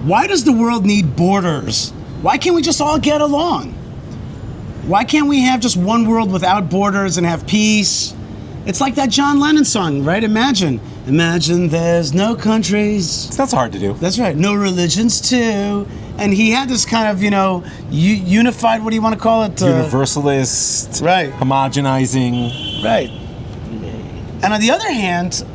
Why does the world need borders? Why can't we just all get along? Why can't we have just one world without borders and have peace? It's like that John Lennon song, right? Imagine there's no countries. That's hard to do. That's right. No religions too. And he had this kind of, unified, what do you want to call it? Universalist. Right. Homogenizing. Right. And on the other hand,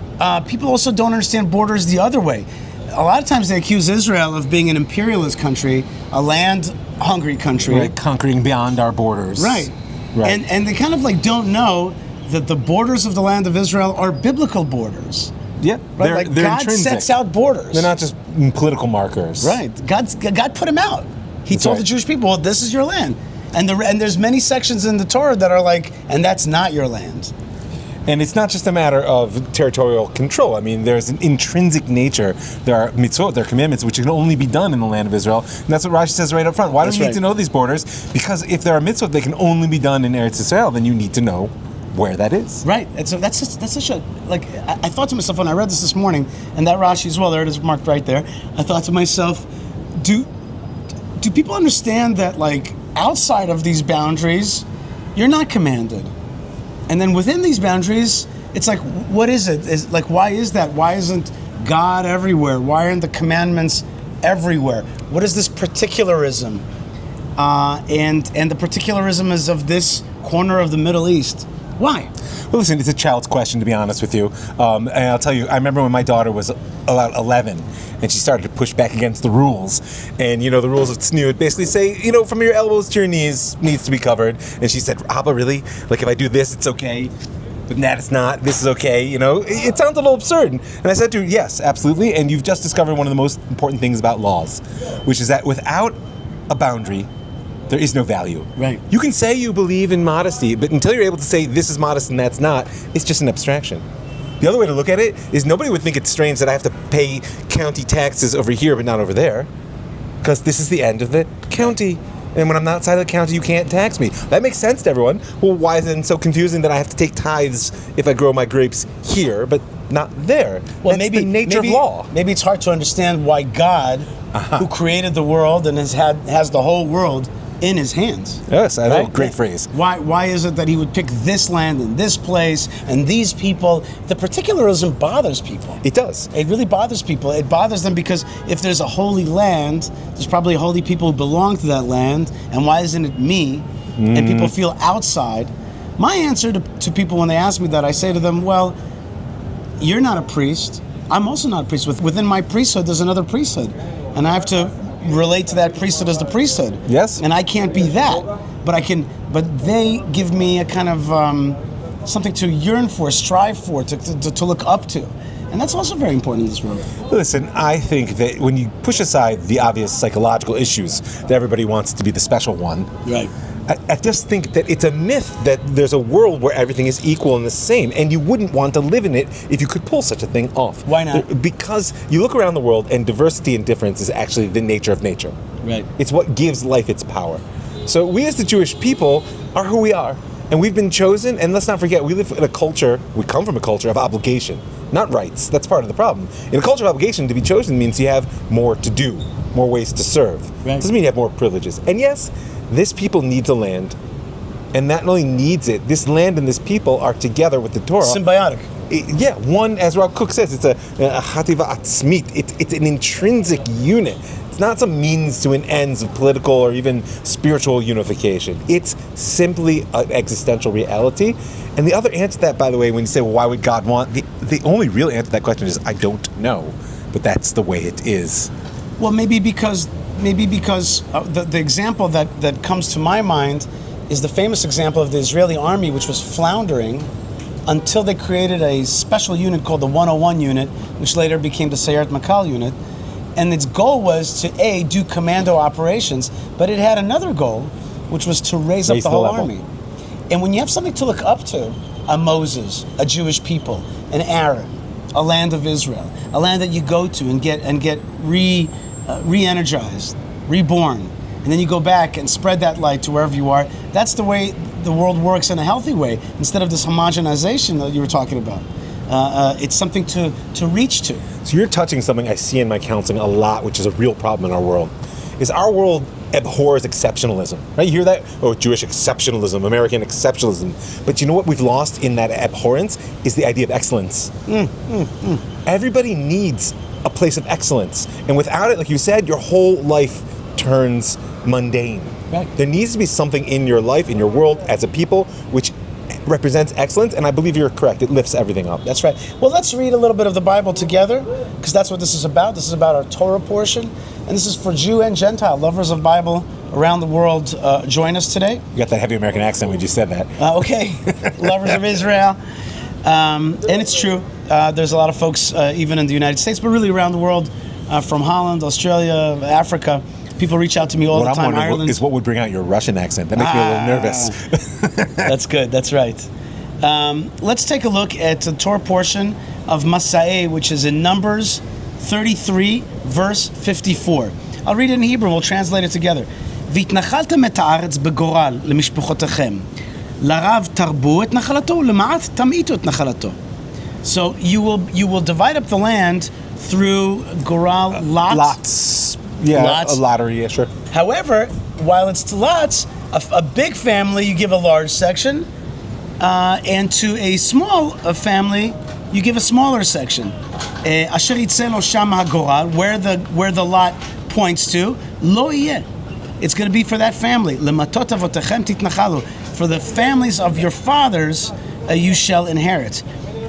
people also don't understand borders the other way. A lot of times they accuse Israel of being an imperialist country, a land-hungry country. Right, conquering beyond our borders. Right. Right. And they kind of don't know that the borders of the land of Israel are biblical borders. Yeah, right? they're God intrinsic. sets out borders. They're not just political markers. Right. God put them out. He That's told right. the Jewish people, well, this is your land. And there's many sections in the Torah that are and that's not your land. And it's not just a matter of territorial control. I mean, there's an intrinsic nature. There are mitzvot, there are commandments, which can only be done in the land of Israel. And that's what Rashi says right up front. Why do we need to know these borders? Because if there are mitzvot, they can only be done in Eretz Israel, then you need to know where that is. Right. And so that's such a, I thought to myself when I read this morning, and that Rashi as well, there it is marked right there, I thought to myself, do people understand that outside of these boundaries, you're not commanded? And then within these boundaries, it's what is it? Why is that? Why isn't God everywhere? Why aren't the commandments everywhere? What is this particularism? And the particularism is of this corner of the Middle East. Why? Well, listen, it's a child's question, to be honest with you. And I'll tell you, I remember when my daughter was about 11, and she started to push back against the rules. And, the rules of tzniut basically say, from your elbows to your knees needs to be covered. And she said, Abba, really? If I do this, it's okay? But that it's not. This is okay. It sounds a little absurd. And I said to her, yes, absolutely. And you've just discovered one of the most important things about laws, which is that without a boundary, there is no value. Right. You can say you believe in modesty, but until you're able to say this is modest and that's not, it's just an abstraction. The other way to look at it is nobody would think it's strange that I have to pay county taxes over here but not over there, because this is the end of the county. And when I'm outside of the county, you can't tax me. That makes sense to everyone. Well, why is it so confusing that I have to take tithes if I grow my grapes here, but not there? Well, That's the nature of law. Maybe it's hard to understand why God, who created the world and has the whole world in his hands. Yes, I know. Great phrase. Why is it that he would pick this land and this place and these people? The particularism bothers people. It does. It really bothers people. It bothers them because if there's a holy land, there's probably holy people who belong to that land, and why isn't it me? And people feel outside. My answer to people when they ask me that, I say to them, well, you're not a priest. I'm also not a priest. Within my priesthood, there's another priesthood. And I have to relate to that priesthood as the priesthood. Yes. And I can't be that, but they give me a kind of something to yearn for, strive for, to look up to. And that's also very important in this world. Listen, I think that when you push aside the obvious psychological issues that everybody wants to be the special one, right? I just think that it's a myth that there's a world where everything is equal and the same, and you wouldn't want to live in it if you could pull such a thing off. Why not? Because you look around the world, and diversity and difference is actually the nature of nature. Right. It's what gives life its power. So we as the Jewish people are who we are, and we've been chosen, and let's not forget, we come from a culture of obligation, not rights. That's part of the problem. In a culture of obligation, to be chosen means you have more to do, more ways to serve. Right. Doesn't mean you have more privileges. And yes, this people needs a land, and not only needs it, this land and this people are together with the Torah. Symbiotic. One, as Rob Cook says, it's a chativa atzmit. It's an intrinsic unit. It's not some means to an ends of political or even spiritual unification. It's simply an existential reality. And the other answer to that, by the way, when you say, well, why would God want? The only real answer to that question is, I don't know. But that's the way it is. Well, maybe because the example that comes to my mind is the famous example of the Israeli army, which was floundering until they created a special unit called the 101 unit, which later became the Sayeret Makal unit. And its goal was to, do commando operations, but it had another goal, which was to raise up the whole army. And when you have something to look up to, a Moses, a Jewish people, an Aaron, a land of Israel, a land that you go to and get re-energized, reborn, and then you go back and spread that light to wherever you are. That's the way the world works in a healthy way, instead of this homogenization that you were talking about. It's something to reach to. So you're touching something I see in my counseling a lot, which is a real problem in our world. Is our world abhors exceptionalism, right? You hear that? Oh, Jewish exceptionalism, American exceptionalism. But you know what we've lost in that abhorrence is the idea of excellence. Everybody needs a place of excellence. And without it, like you said, your whole life turns mundane. Right. There needs to be something in your life, in your world, as a people, which represents excellence, and I believe you're correct. It lifts everything up. That's right. Well, let's read a little bit of the Bible together, because that's what this is about. This is about our Torah portion, and this is for Jew and Gentile lovers of Bible around the world. Join us today. You got that heavy American accent when you said that. Okay, lovers of Israel, and it's true. There's a lot of folks, even in the United States, but really around the world, from Holland, Australia, Africa. People reach out to me all the time. Ireland is what would bring out your Russian accent. That makes me a little nervous. That's good. That's right. Let's take a look at the Torah portion of Masa'eh, which is in Numbers 33, verse 54. I'll read it in Hebrew. We'll translate it together. והתנחלתם את הארץ בגורל למשפחותיכם. לרב תרבו את נחלתו, למעט תמעיטו את נחלתו. So you will divide up the land through goral, lots. Yeah, lots. A lottery, yeah, sure. However, while it's to lots, a big family, you give a large section, and to a small family, you give a smaller section. Asher yitzeh lo sham hagoral, where the lot points to, lo yeh. It's going to be for that family. Lematot avotechem titnachalu. For the families of your fathers, you shall inherit.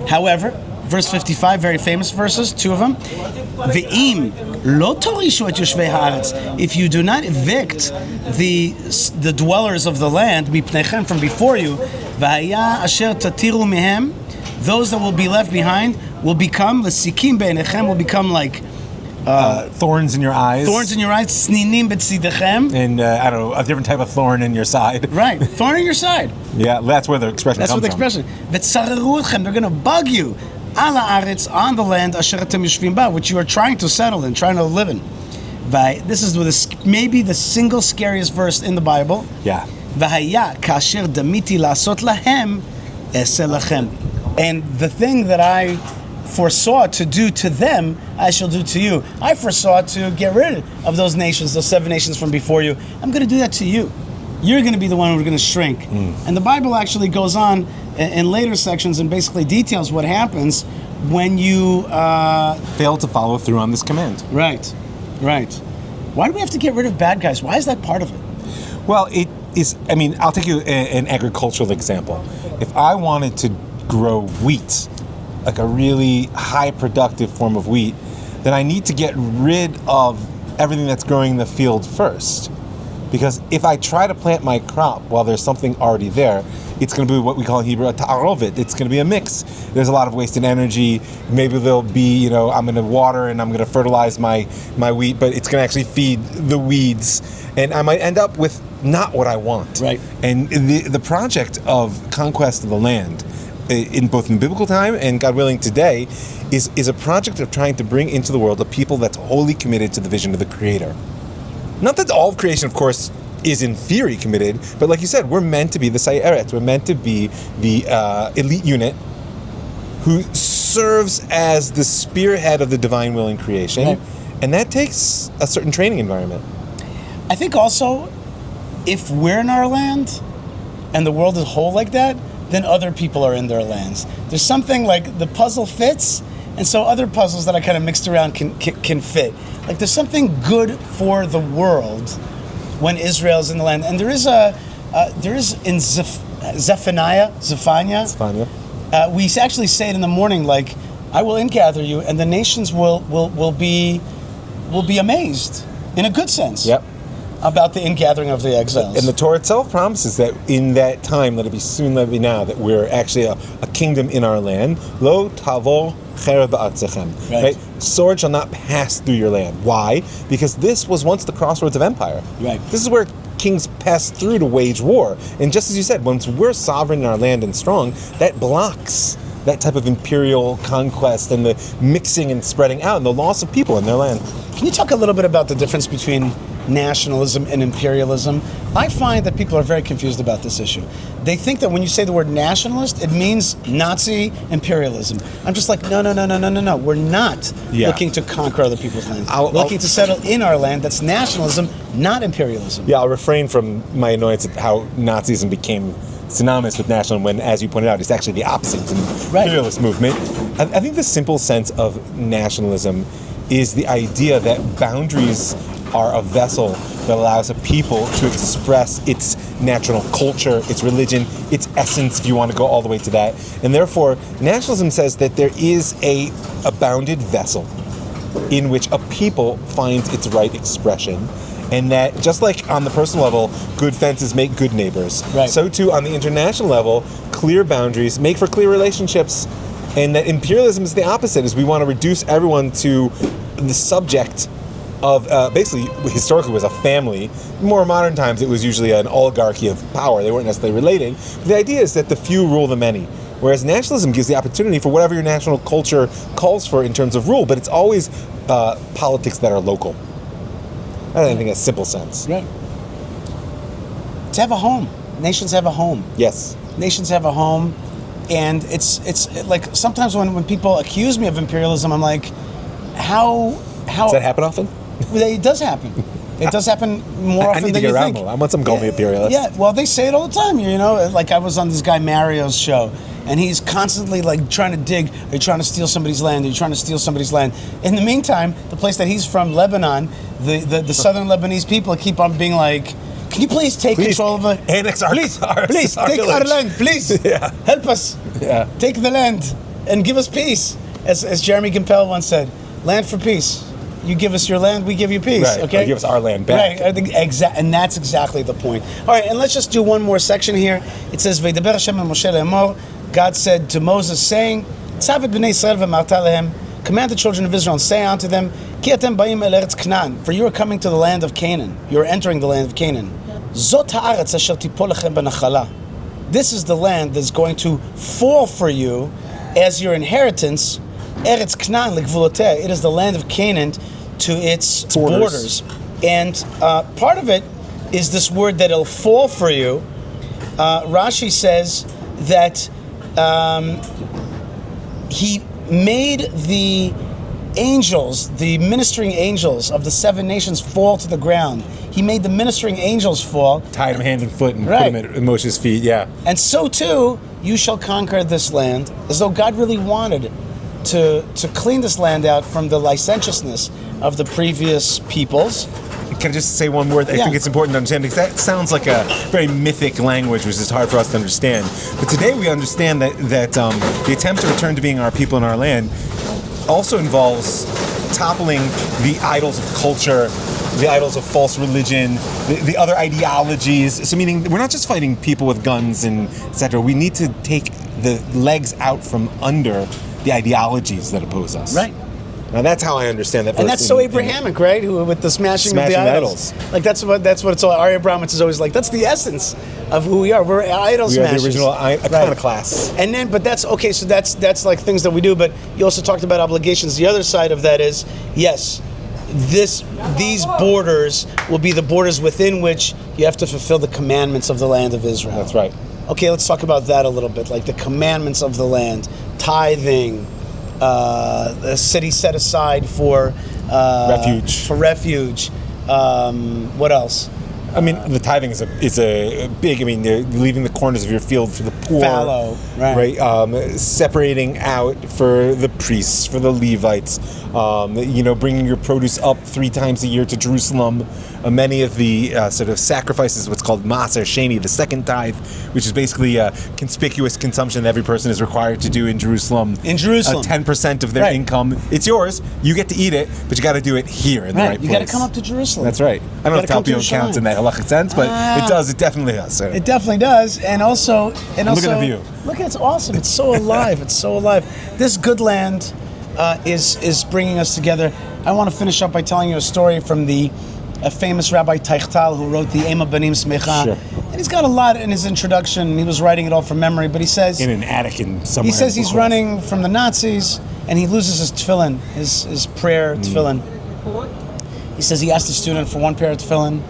However, verse 55, very famous verses, two of them. Ve'im lo torishu et yoshvei haaretz. If you do not evict the dwellers of the land, mipnechem, from before you, v'haya asher tatiru mehem, those that will be left behind will become lesikim be'enechem, will become like thorns in your eyes. Thorns in your eyes, sninim betzidechem. And I don't know, a different type of thorn in your side. Right, thorn in your side. Yeah, that's where the expression comes from. That's where the expression. V'tzareru etchem, they're going to bug you. Ala aretz, on the land asher atem yoshvim ba, which you are trying to settle in, trying to live in. This is maybe the single scariest verse in the Bible. Yeah. V'haya kasher damiti lasot lahem eseh lachem. And the thing that I foresaw to do to them, I shall do to you. I foresaw to get rid of those nations, those 7 nations from before you. I'm going to do that to you. You're going to be the one who's going to shrink. And the Bible actually goes on in later sections and basically details what happens when you fail to follow through on this command. Right. Why do we have to get rid of bad guys? Why is that part of it? Well, it is, I mean, I'll take you an agricultural example. If I wanted to grow wheat, like a really high productive form of wheat, then I need to get rid of everything that's growing in the field first. Because if I try to plant my crop while there's something already there, it's going to be what we call in Hebrew a ta'arovit. It's going to be a mix. There's a lot of wasted energy. Maybe there'll be, I'm going to water and I'm going to fertilize my wheat, but it's going to actually feed the weeds. And I might end up with not what I want. Right. And the project of conquest of the land, in both in biblical time and, God willing, today, is a project of trying to bring into the world a people that's wholly committed to the vision of the Creator. Not that all of creation, of course, is in theory committed, but like you said, we're meant to be the Sayeret. We're meant to be the elite unit who serves as the spearhead of the divine will in creation. Right. And that takes a certain training environment. I think also, if we're in our land and the world is whole like that, then other people are in their lands. There's something like the puzzle fits, and so other puzzles that I kind of mixed around can fit. Like there's something good for the world when Israel's in the land. And there is in Zephaniah, we actually say it in the morning, like, I will ingather you, and the nations will be amazed, in a good sense. Yep. About the ingathering of the exiles. And the Torah itself promises that in that time, let it be soon, let it be now, that we're actually a kingdom in our land. Lo tavor chereb ba'atzechem. Right? Sword shall not pass through your land. Why? Because this was once the crossroads of empire. Right. This is where kings passed through to wage war. And just as you said, once we're sovereign in our land and strong, that blocks that type of imperial conquest and the mixing and spreading out and the loss of people in their land. Can you talk a little bit about the difference between nationalism and imperialism. I find that people are very confused about this issue. They think that when you say the word nationalist, it means Nazi imperialism. I'm just like, no. We're not looking to conquer other people's land. We're looking to settle in our land. That's nationalism, not imperialism. Yeah, I'll refrain from my annoyance at how Nazism became synonymous with nationalism when, as you pointed out, it's actually the opposite. It's an imperialist movement. I think the simple sense of nationalism is the idea that boundaries are a vessel that allows a people to express its national culture, its religion, its essence, if you want to go all the way to that. And therefore, nationalism says that there is a bounded vessel in which a people finds its right expression. And that, just like on the personal level, good fences make good neighbors, so too on the international level, clear boundaries make for clear relationships. And that imperialism is the opposite, is we want to reduce everyone to the subject of, basically, historically was a family. In more modern times, it was usually an oligarchy of power. They weren't necessarily related. But the idea is that the few rule the many. Whereas nationalism gives the opportunity for whatever your national culture calls for in terms of rule, but it's always politics that are local. I don't think in a simple sense. Right. To have a home. Nations have a home. Yes. Nations have a home. And it's like, sometimes when people accuse me of imperialism, I'm like, how... Does that happen often? It does happen. It does happen more often than you think. I need to get around more. I want some call me imperialist. Yeah, well, they say it all the time. You know, like I was on this guy Mario's show, and he's constantly like trying to dig. Are you trying to steal somebody's land? Are you trying to steal somebody's land? In the meantime, the place that he's from, Lebanon, the southern Lebanese people keep on being like, can you please take control of it? Annex our please village. Take our land, please. Help us. Yeah. Take the land and give us peace. As Jeremy Gimpel once said, land for peace. You give us your land, we give you peace. Right. Okay, Or give us our land back. Right, I think and that's exactly the point. All right, and let's just do one more section here. It says, "V'yidaber Hashem el Moshe le'emor." God said to Moses, saying, "Tzav et bnei Yisrael v'amarta lehem." Command the children of Israel and say unto them, "Ki atem ba'im el eretz Canaan," for you are coming to the land of Canaan. You are entering the land of Canaan. Zot ha'aretz asher tipol lechem b'nachala. This is the land that's going to fall for you as your inheritance. Eretz Canaan l'gvuloteh. It is the land of Canaan to its borders. And part of it is this word that it'll fall for you. Rashi says that he made the angels, the ministering angels of the 7 nations fall to the ground. He made the ministering angels fall. Tied them hand and foot and put them at Moshe's feet, And so too, you shall conquer this land, as though God really wanted to clean this land out from the licentiousness of the previous peoples. Can I just say one word? I think it's important to understand, because that sounds like a very mythic language, which is hard for us to understand. But today we understand that the attempt to return to being our people in our land also involves toppling the idols of culture, the idols of false religion, the other ideologies. So meaning we're not just fighting people with guns and etc. We need to take the legs out from under the ideologies that oppose us. Right. Now that's how I understand that. And that's so Abrahamic, right? With the smashing of the idols. Like that's what it's all. Ari Abramowitz is always like, that's the essence of who we are. We're idol smashers. We are the original iconoclasts. And then, but that's okay. So that's like things that we do. But you also talked about obligations. The other side of that is, yes, these borders will be the borders within which you have to fulfill the commandments of the land of Israel. That's right. Okay, let's talk about that a little bit. Like the commandments of the land, tithing. A city set aside for refuge. What else? I mean, the tithing is a big. I mean, they're leaving the corners of your field for the poor. Fallow, right? Separating out for the priests, for the Levites. Bringing your produce up 3 times a year to Jerusalem. Many of the sort of sacrifices, what's called Maser Sheni, the second tithe, which is basically a conspicuous consumption that every person is required to do in Jerusalem. 10% of their income. It's yours. You get to eat it, but you got to do it here in the right place. You got to come up to Jerusalem. That's right. I don't know if Talpiot counts in that halachic sense, but it does. It definitely does. So. It definitely does. And also, look at the view. Look, it's awesome. It's so alive. It's so alive. This good land is bringing us together. I want to finish up by telling you a story from a famous Rabbi Teichtal who wrote the Ema Banim Smecha. Sure. And he's got a lot in his introduction. He was writing it all from memory, but he says... In an attic in somewhere. He says he's running from the Nazis, and he loses his tefillin, his prayer tefillin. He says he asked a student for one pair of tefillin,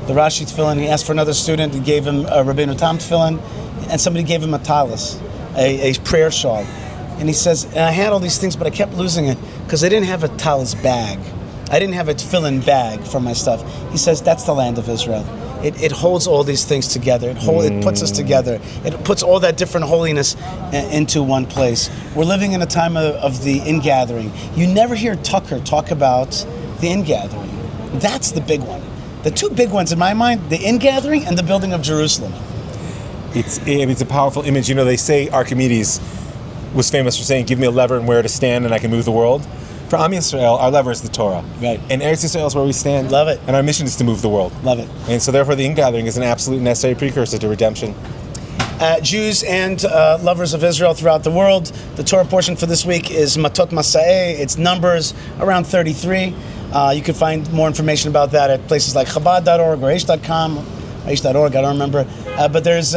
the Rashi tefillin. He asked for another student. He gave him a Rabbeinu Tam tefillin, and somebody gave him a talis, a prayer shawl. And he says, and I had all these things, but I kept losing it because I didn't have a talis bag. I didn't have a tefillin bag for my stuff. He says, that's the land of Israel. It holds all these things together. It puts us together. It puts all that different holiness into one place. We're living in a time of the ingathering. You never hear Tucker talk about the ingathering. That's the big one. The two big ones in my mind, the ingathering and the building of Jerusalem. It's a powerful image. You know, they say Archimedes was famous for saying, give me a lever and where to stand and I can move the world. For Am Yisrael, our lever is the Torah. Right. And Eretz Yisrael is where we stand. Love it. And our mission is to move the world. Love it. And so therefore the ingathering is an absolute necessary precursor to redemption. Jews and lovers of Israel throughout the world, the Torah portion for this week is Matot Masa'eh. It's Numbers, around 33. You can find more information about that at places like Chabad.org or Aish.com. Aish.org, I don't remember. But there's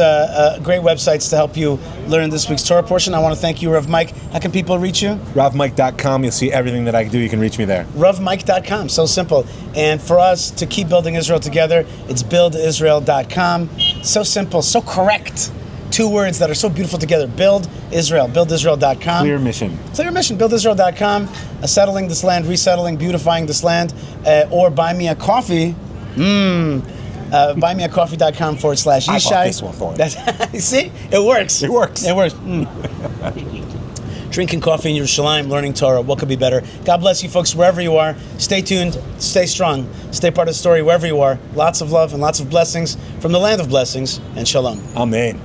great websites to help you learn this week's Torah portion. I want to thank you, Rav Mike. How can people reach you? RavMike.com. You'll see everything that I do. You can reach me there. RavMike.com. So simple. And for us to keep building Israel together, it's BuildIsrael.com. So simple, so correct. Two words that are so beautiful together. Build Israel. BuildIsrael.com. Clear mission. Clear mission. BuildIsrael.com. Settling this land, resettling, beautifying this land. Or buy me a coffee. buymeacoffee.com/Yishai. I bought this one for him. See? It works. It works. It works. Drinking coffee in Yerushalayim, learning Torah. What could be better? God bless you folks wherever you are. Stay tuned. Stay strong. Stay part of the story wherever you are. Lots of love and lots of blessings from the land of blessings. And shalom. Amen.